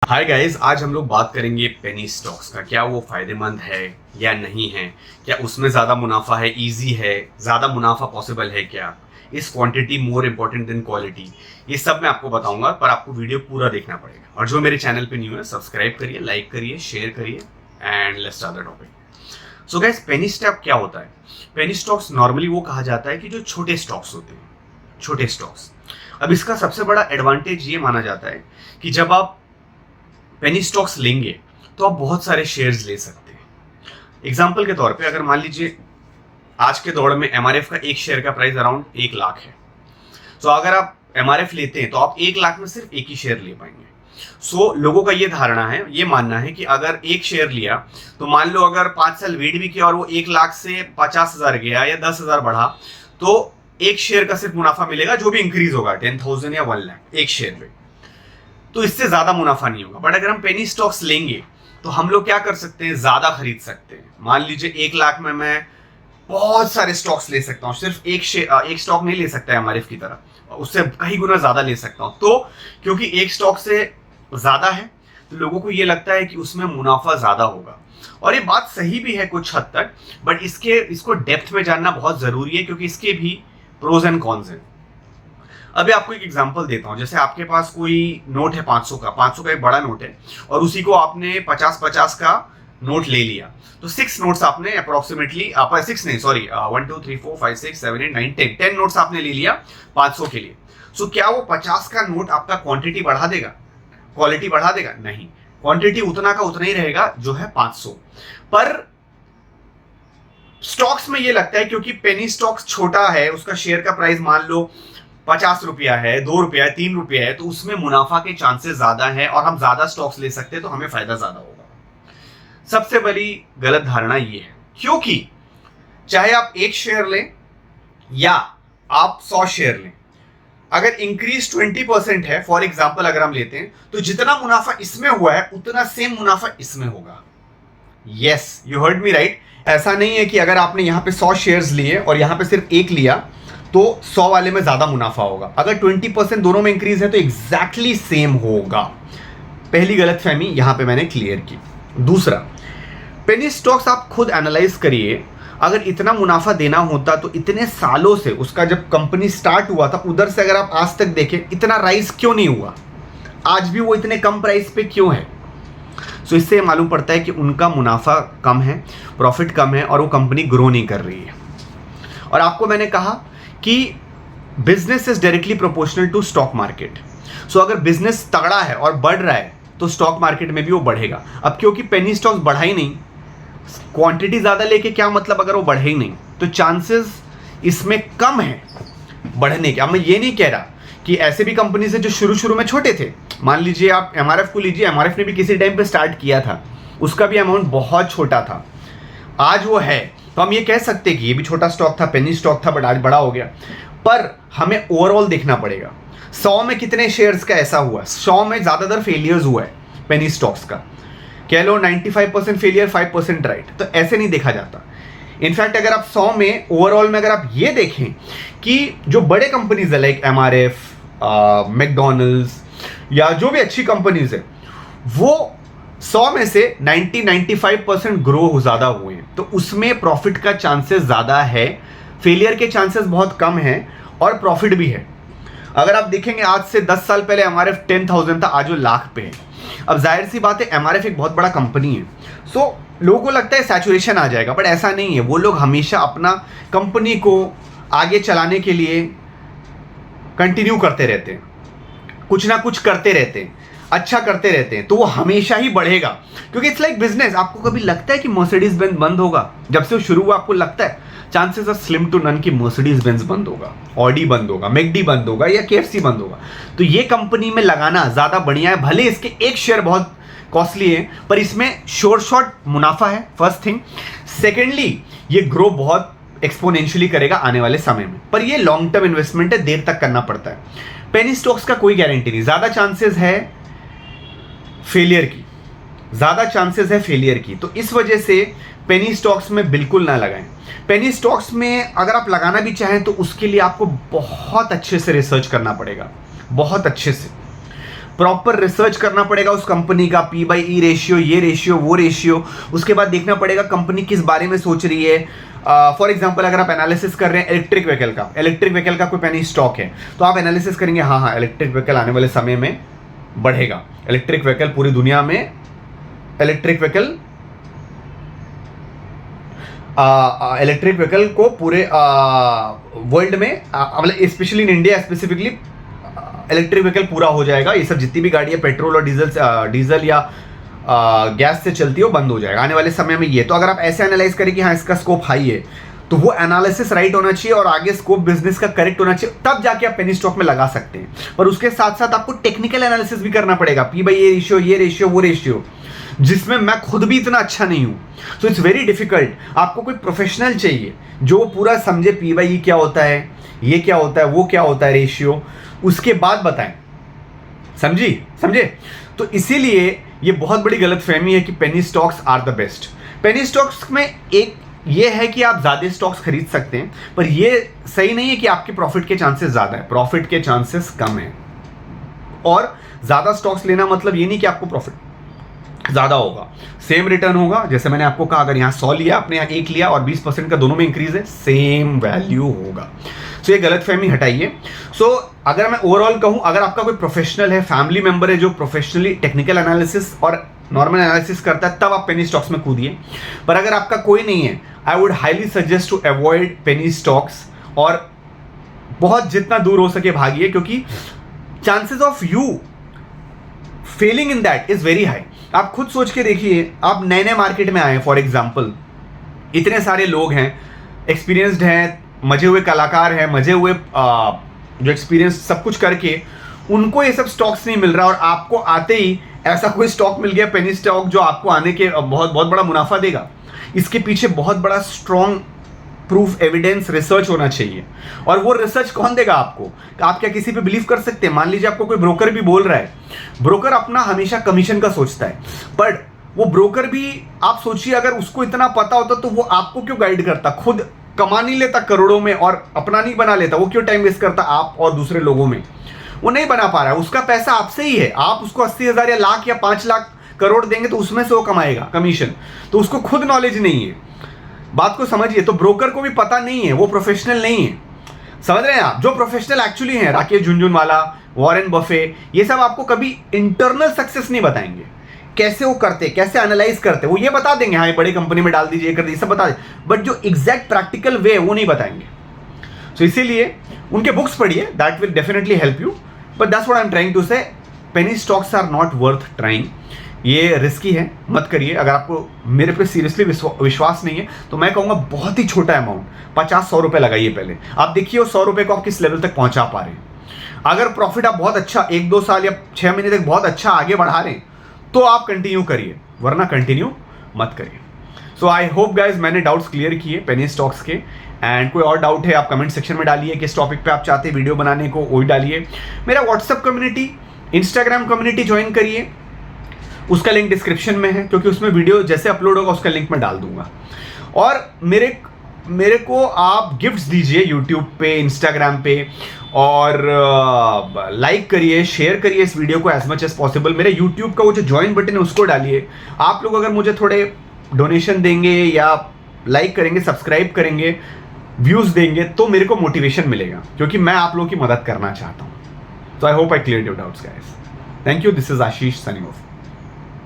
Hi guys, आज हम लोग बात करेंगे पेनी स्टॉक्स का। क्या वो फायदेमंद है या नहीं है? क्या उसमें ज़्यादा मुनाफा है? इजी है? ज़्यादा मुनाफा पॉसिबल है क्या? इस quantity more important than quality? ये सब मैं आपको बताऊंगा, पर आपको वीडियो पूरा देखना पड़ेगा। और जो मेरे चैनल पे न्यू है, सब्सक्राइब करिए, लाइक करिए, शेयर करिए and let's start the topic. So guys, penny stock क्या होता है? पेनी स्टॉक्स नॉर्मली वो कहा जाता है कि जो छोटे स्टॉक्स होते हैं, छोटे स्टॉक्स। अब इसका सबसे बड़ा एडवांटेज ये माना जाता है कि जब आप पेनी स्टॉक्स लेंगे तो आप बहुत सारे शेयर्स ले सकते हैं। एग्जाम्पल के तौर पे अगर मान लीजिए आज के दौर में एमआरएफ का एक शेयर का प्राइस अराउंड 1 लाख है। तो अगर आप एमआरएफ लेते हैं तो आप 1 लाख में सिर्फ एक ही शेयर ले पाएंगे। लोगों का ये धारणा है, ये मानना है कि अगर एक शेयर लिया तो मान लो अगर 5 साल वेट भी किया और वो 1 लाख से 50,000 गया या 10,000 बढ़ा, तो एक शेयर का सिर्फ मुनाफा मिलेगा, जो भी इंक्रीज होगा 10,000 या 1 लाख एक शेयर पे। तो इससे ज्यादा मुनाफा नहीं होगा। बट अगर हम पेनी स्टॉक्स लेंगे तो हम लोग क्या कर सकते हैं, ज्यादा खरीद सकते हैं। मान लीजिए 1 लाख में मैं बहुत सारे स्टॉक्स ले सकता हूँ, सिर्फ एक स्टॉक नहीं ले सकता है एमआरएफ की तरह, उससे कई गुना ज्यादा ले सकता हूँ। तो क्योंकि एक स्टॉक से ज्यादा है तो लोगों को ये लगता है कि उसमें मुनाफा ज्यादा होगा। और ये बात सही भी है कुछ हद तक, बट इसको डेप्थ में जानना बहुत जरूरी है, क्योंकि इसके भी प्रोज एंड कॉन्स हैं। अभी आपको एक एग्जांपल देता हूं। जैसे आपके पास कोई नोट है 500 का एक बड़ा नोट है, और उसी को आपने 50-50 का नोट ले लिया। तो 6 नोट्स आपने अप्रोक्सीमेटली, आप 6 नहीं सॉरी 1 2 3 4 5 6 7 8 9 10 नोट्स आपने ले लिया 500 के लिए। क्या वो 50 का नोट आपका क्वांटिटी बढ़ा देगा, क्वालिटी बढ़ा देगा? नहीं, क्वांटिटी उतना का उतना ही रहेगा जो है 500। पर स्टॉक्स में ये लगता है क्योंकि पेनी स्टॉक्स छोटा है, उसका शेयर का प्राइस मान लो 50 रुपया है, 2 रुपया है, 3 रुपया है, तो उसमें मुनाफा के चांसेस ज्यादा है और हम ज्यादा स्टॉक्स ले सकते हैं तो हमें फायदा ज्यादा होगा। सबसे बड़ी गलत धारणा ये है, क्योंकि चाहे आप एक शेयर लें या आप 100 शेयर लें, अगर इंक्रीज 20% है, फॉर एग्जाम्पल अगर हम लेते हैं, तो जितना मुनाफा इसमें हुआ है उतना सेम मुनाफा इसमें होगा। Yes, you heard me right. ऐसा नहीं है कि अगर आपने यहां पे 100 शेयर्स लिए और यहां पे सिर्फ एक लिया तो 100 वाले में ज्यादा मुनाफा होगा। अगर 20% दोनों में इंक्रीज है तो एग्जैक्टली सेम होगा। पहली गलतफहमी यहां पे मैंने क्लियर की। दूसरा, पेनी स्टॉक्स आप खुद एनालाइज करिए, अगर इतना मुनाफा देना होता तो इतने सालों से, उसका जब कंपनी स्टार्ट हुआ था उधर से अगर आप आज तक देखें, इतना राइज क्यों नहीं हुआ? आज भी वो इतने कम प्राइस पे क्यों है? इससे मालूम पड़ता है कि उनका मुनाफा कम है, प्रॉफिट कम है और वो कंपनी ग्रो नहीं कर रही है। और आपको मैंने कहा कि business is directly proportional to stock market. अगर बिजनेस तगड़ा है और बढ़ रहा है तो स्टॉक मार्केट में भी वो बढ़ेगा। अब क्योंकि पेनी स्टॉक्स बढ़ा ही नहीं, क्वांटिटी ज्यादा लेके क्या मतलब अगर वो बढ़े ही नहीं, तो चांसेस इसमें कम है बढ़ने के। अब मैं ये नहीं कह रहा कि ऐसे भी कंपनीज है जो शुरू में छोटे थे। मान लीजिए आप एमआरएफ को लीजिए, एमआरएफ ने भी किसी टाइम पे स्टार्ट किया था, उसका भी अमाउंट बहुत छोटा था, आज वो है। तो हम ये कह सकते हैं कि ये भी छोटा स्टॉक था, पेनी स्टॉक था, बट आज बड़ा हो गया। पर हमें ओवरऑल देखना पड़ेगा, 100 में कितने शेयर्स का ऐसा हुआ। 100 में ज्यादातर फेलियर्स हुआ है पेनी स्टॉक्स का, कह लो 95% फेलियर, 5% राइट। तो ऐसे नहीं देखा जाता। इनफैक्ट अगर आप 100 में ओवरऑल में अगर आप ये देखें कि जो बड़े कंपनीज है लाइक एमआरएफ, मैकडॉनल्ड्स या जो भी अच्छी कंपनीज है, वो 100 में से 90-95% ग्रो ज्यादा हुए हैं, तो उसमें प्रॉफिट का चांसेस ज्यादा है, फेलियर के चांसेस बहुत कम है और प्रॉफिट भी है। अगर आप देखेंगे आज से 10 साल पहले एमआरएफ 10,000 था, आज वो लाख पे है। अब जाहिर सी बात है, एमआरएफ एक बहुत बड़ा कंपनी है, लोगों को लगता है सैचुरेशन आ जाएगा, बट ऐसा नहीं है। वो लोग हमेशा अपना कंपनी को आगे चलाने के लिए कंटिन्यू करते रहते हैं, कुछ ना कुछ करते रहते हैं, अच्छा करते रहते हैं, तो वो हमेशा ही बढ़ेगा। क्योंकि इट्स लाइक बिजनेस। आपको कभी लगता है कि मर्सिडीज बेंज बंद होगा? जब से वो शुरू हुआ आपको लगता है? Chances are slim to none कि मर्सिडीज बेंज बंद होगा, ऑडी बंद होगा, मैकडी बंद होगा या केएफसी बंद होगा। तो ये कंपनी में लगाना ज्यादा बढ़िया है। भले इसके एक शेयर बहुत कॉस्टली है, पर इसमें शॉर्ट मुनाफा है, फर्स्ट थिंग। सेकेंडली, ये ग्रो बहुत एक्सपोनेंशियली करेगा आने वाले समय में, पर ये लॉन्ग टर्म इन्वेस्टमेंट है, देर तक करना पड़ता है। पेनी स्टॉक्स का कोई गारंटी नहीं, ज्यादा चांसेस है फेलियर की, ज्यादा चांसेस है फेलियर की। तो इस वजह से पेनी स्टॉक्स में बिल्कुल ना लगाएं। पेनी स्टॉक्स में अगर आप लगाना भी चाहें तो उसके लिए आपको बहुत अच्छे से रिसर्च करना पड़ेगा, बहुत अच्छे से। प्रॉपर रिसर्च करना पड़ेगा उस कंपनी का, P/E रेशियो, ये रेशियो, वो रेशियो। उसके बाद देखना पड़ेगा कंपनी किस बारे में सोच रही है। फॉर एग्जाम्पल अगर आप एनालिसिस कर रहे हैं इलेक्ट्रिक व्हीकल का कोई पेनी स्टॉक है, तो आप एनालिसिस करेंगे हाँ इलेक्ट्रिक व्हीकल आने वाले समय में बढ़ेगा। इलेक्ट्रिक व्हीकल पूरी दुनिया में, इलेक्ट्रिक व्हीकल को पूरे वर्ल्ड में, मतलब specially in India specifically electric vehicle पूरा हो जाएगा। ये सब जितनी भी गाड़ियाँ पेट्रोल और डीजल या गैस से चलती है वो बंद हो जाएगा आने वाले समय में। ये तो अगर आप ऐसे एनालाइज करें कि हाँ इसका स्कोप हाई है, तो वो एनालिसिस राइट होना चाहिए और आगे स्कोप बिजनेस का करेक्ट होना चाहिए, तब जाके आप पेनी स्टॉक में लगा सकते हैं। पर उसके साथ साथ आपको टेक्निकल एनालिसिस भी करना पड़ेगा, P/E रेशियो, ये रेशियो, वो रेशियो, जिसमें मैं खुद भी इतना अच्छा नहीं हूं। So it's very difficult. आपको कोई प्रोफेशनल चाहिए जो पूरा समझे P/E क्या होता है, ये क्या होता है, वो क्या होता है रेशियो, उसके बाद बताएं। समझे? तो इसीलिए ये बहुत बड़ी गलतफहमी है कि penny stocks are the best. Penny stocks में एक ये है कि आप ज्यादा स्टॉक्स खरीद सकते हैं, पर ये सही नहीं है कि आपके प्रॉफिट के चांसेस ज्यादा है, प्रॉफिट के चांसेस कम है। और ज्यादा स्टॉक्स लेना मतलब ये नहीं कि आपको प्रॉफिट ज्यादा होगा, सेम रिटर्न होगा। जैसे मैंने आपको कहा अगर यहाँ 100 लिया, आपने यहाँ 1 लिया और 20% का दोनों में इंक्रीज है, सेम वैल्यू होगा। सो ये गलतफहमी हटाइए। सो अगर मैं ओवरऑल कहूँ, अगर आपका कोई प्रोफेशनल है, फैमिली मेंबर है जो प्रोफेशनली टेक्निकल एनालिसिस और नॉर्मल एनालिसिस करता है, तब आप पेनी स्टॉक्स में कूदिए। पर अगर आपका कोई नहीं है, I would highly suggest to avoid penny stocks और बहुत जितना दूर हो सके भागिए, क्योंकि chances of you failing in that is very high. आप खुद सोच के देखिए, आप नए नए मार्केट में आए, फॉर एग्जाम्पल इतने सारे लोग हैं, एक्सपीरियंस्ड हैं, मजे हुए कलाकार हैं, मजे हुए जो एक्सपीरियंस सब कुछ करके उनको ये सब स्टॉक्स नहीं मिल रहा, और आपको आते ही ऐसा कोई स्टॉक मिल गया पेनी स्टॉक जो आपको आने के बहुत बहुत बड़ा मुनाफा देगा। इसके पीछे बहुत बड़ा स्ट्रॉन्ग प्रूफ, एविडेंस, रिसर्च होना चाहिए। और वो रिसर्च कौन देगा आपको? आप क्या किसी पे बिलीव कर सकते हैं? मान लीजिए आपको कोई ब्रोकर भी बोल रहा है, ब्रोकर अपना हमेशा कमीशन का सोचता है, पर वो ब्रोकर भी आप सोचिए अगर उसको इतना पता होता तो वो आपको क्यों गाइड करता? खुद कमा नहीं लेता करोड़ों में और अपना नहीं बना लेता? वो क्यों टाइम वेस्ट करता आप और दूसरे लोगों में? वो नहीं बना पा रहा है, उसका पैसा आपसे ही है। आप उसको 80,000 या लाख या 5 लाख करोड़ देंगे तो उसमें से वो कमाएगा कमीशन, तो उसको खुद नॉलेज नहीं है। बात को समझिए। तो ब्रोकर को भी पता नहीं है, वो प्रोफेशनल नहीं है। समझ रहे हैं आप? जो प्रोफेशनल एक्चुअली हैं, राकेश झुनझुनवाला, वॉरेन बफे, ये सब आपको कभी इंटरनल सक्सेस नहीं बताएंगे, कैसे वो करते, कैसे एनालाइज करते। वो ये बता देंगे हाँ ये बड़ी कंपनी में डाल दीजिए, कर दीजिए, सब बता दें, बट जो एग्जैक्ट प्रैक्टिकल वे है वो नहीं बताएंगे। सो इसीलिए उनके बुक्स पढ़िए, that will definitely help you, but that's what I am trying to say, penny stocks are not worth trying. ये रिस्की है, मत करिए। अगर आपको मेरे पे सीरियसली विश्वास नहीं है तो मैं कहूँगा बहुत ही छोटा अमाउंट, 50-100 रुपये लगाइए पहले। आप देखिए 100 रुपये को आप किस लेवल तक पहुंचा पा रहे हैं। अगर प्रॉफिट आप बहुत अच्छा 1-2 साल या 6 महीने तक बहुत अच्छा आगे बढ़ा रहे हैं तो आप कंटिन्यू करिए, वरना कंटिन्यू मत करिए। सो आई होप गाइज मैंने डाउट्स क्लियर किए पेनी स्टॉक्स के। एंड कोई और डाउट है आप कमेंट सेक्शन में डालिए, किस टॉपिक पे आप चाहते हैं वीडियो बनाने को वही डालिए। मेरा WhatsApp community, Instagram community join करिए, उसका लिंक डिस्क्रिप्शन में है, क्योंकि उसमें वीडियो जैसे अपलोड होगा उसका लिंक मैं डाल दूंगा। और मेरे को आप गिफ्ट्स दीजिए यूट्यूब पे, इंस्टाग्राम पे, और लाइक करिए, शेयर करिए इस वीडियो को एज मच एज पॉसिबल। मेरे यूट्यूब का वो जो ज्वाइन बटन है उसको डालिए। आप लोग अगर मुझे थोड़े डोनेशन देंगे या लाइक करेंगे, सब्सक्राइब करेंगे, व्यूज़ देंगे, तो मेरे को मोटिवेशन मिलेगा, क्योंकि मैं आप लोगों की मदद करना चाहता हूँ। तो I hope I clear your doubts guys. Thank you, this is Ashish signing off.